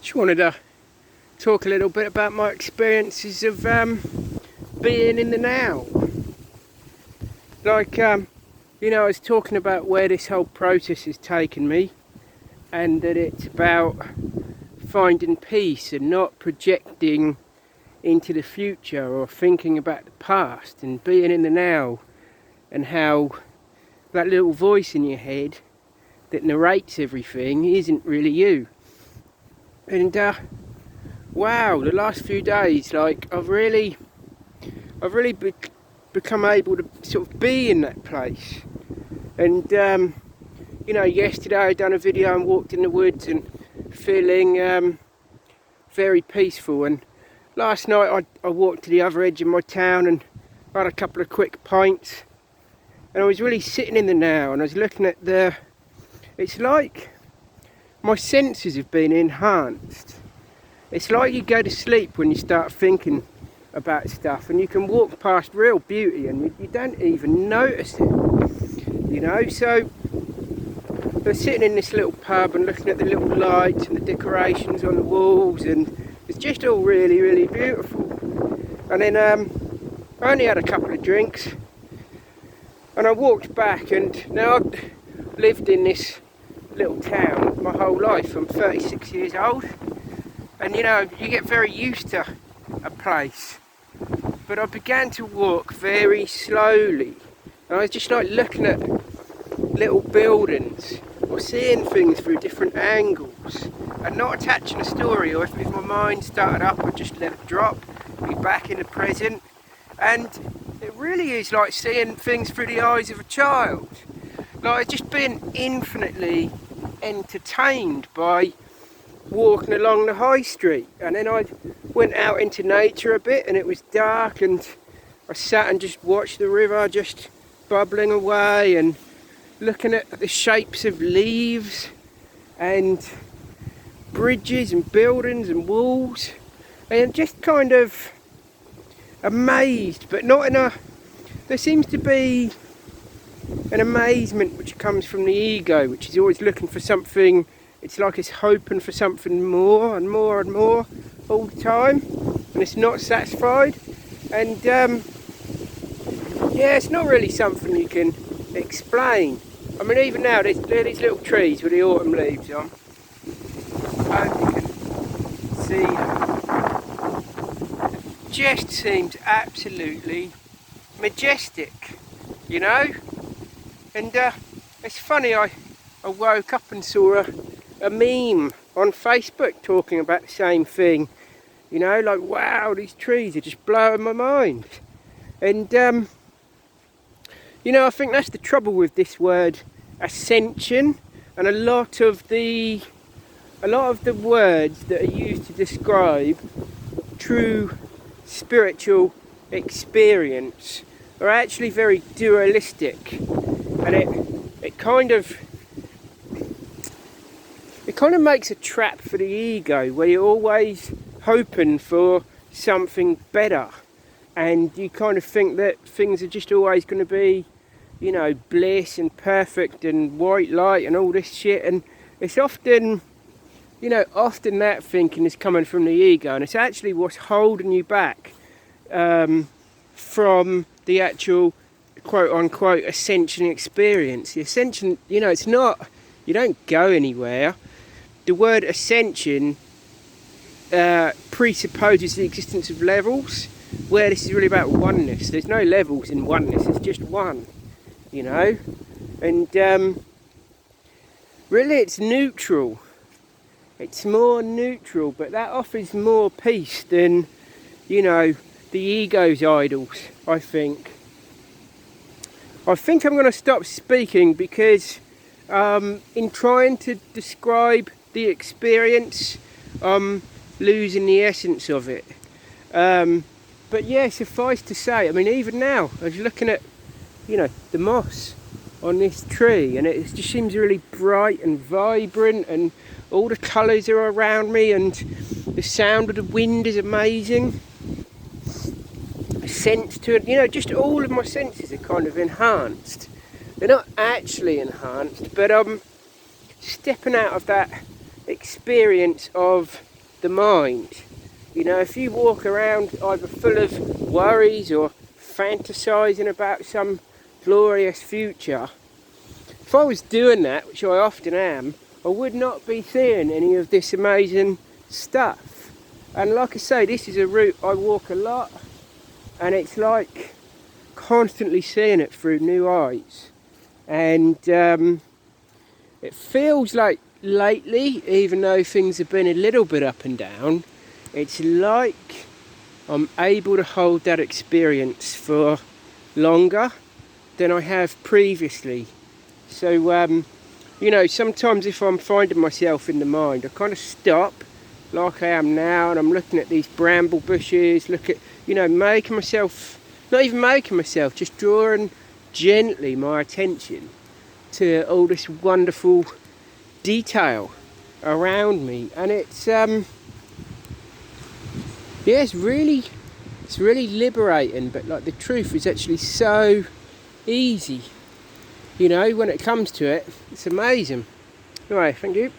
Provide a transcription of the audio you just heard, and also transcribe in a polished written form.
Just wanted to talk a little bit about my experiences of being in the now. I was talking about where this whole process has taken me, and that it's about finding peace and not projecting into the future or thinking about the past, and being in the now, and how that little voice in your head that narrates everything isn't really you. And wow, the last few days, I've really become able to sort of be in that place. And yesterday I done a video and walked in the woods and feeling very peaceful. And last night I walked to the other edge of my town and had a couple of quick pints. And I was really sitting in the now, and I was looking at it's like my senses have been enhanced. It's like you go to sleep when you start thinking about stuff, and you can walk past real beauty and you don't even notice it, So I was sitting in this little pub and looking at the little lights and the decorations on the walls, and it's just all really, really beautiful. And then I only had a couple of drinks, and I walked back, and now I've lived in this little town my whole life. I'm 36 years old, and you get very used to a place. But I began to walk very slowly, and I was just looking at little buildings or seeing things through different angles and not attaching a story, or if my mind started up, I'd just let it drop, be back in the present. And it really is like seeing things through the eyes of a child. I've just been infinitely entertained by walking along the high street. And then I went out into nature a bit, and it was dark, and I sat and just watched the river just bubbling away and looking at the shapes of leaves and bridges and buildings and walls, and just kind of amazed, but not in there seems to be an amazement which comes from the ego, which is always looking for something. It's like it's hoping for something more and more and more all the time, and it's not satisfied. And it's not really something you can explain. I mean, even now, there are these little trees with the autumn leaves on. I hope you can see them. It just seems absolutely majestic, And it's funny, I woke up and saw a meme on Facebook talking about the same thing. Wow, these trees are just blowing my mind. And I think that's the trouble with this word ascension, and a lot of the words that are used to describe true spiritual experience are actually very dualistic, and it kind of makes a trap for the ego, where you're always hoping for something better, and you kind of think that things are just always going to be bliss and perfect and white light and all this shit. And it's often that thinking is coming from the ego, and it's actually what's holding you back from the actual quote-unquote ascension experience. The ascension, it's not, you don't go anywhere. The word ascension presupposes the existence of levels, where this is really about oneness. There's no levels in oneness, it's just one, and really it's neutral. It's more neutral, but that offers more peace than, the ego's idols, I think. I'm going to stop speaking because in trying to describe the experience, I'm losing the essence of it. But yeah, suffice to say, I mean, even now, I was looking at, the moss on this tree, and it just seems really bright and vibrant, and all the colours are around me, and the sound of the wind is amazing. A sense to it, just all of my senses are kind of enhanced. They're not actually enhanced, but stepping out of that experience of the mind. You know, if you walk around either full of worries or fantasizing about some glorious future, if I was doing that, which I often am, I would not be seeing any of this amazing stuff. And like I say, this is a route I walk a lot, and it's like constantly seeing it through new eyes. And it feels like lately, even though things have been a little bit up and down, it's like I'm able to hold that experience for longer than I have previously. So, you know, sometimes if I'm finding myself in the mind, I kind of stop like I am now, and I'm looking at these bramble bushes, you know, making myself, not even making myself, just drawing gently my attention to all this wonderful detail around me. And it's yeah, it's really liberating, but like the truth is actually so easy, you know, when it comes to it. It's amazing. Anyway, thank you.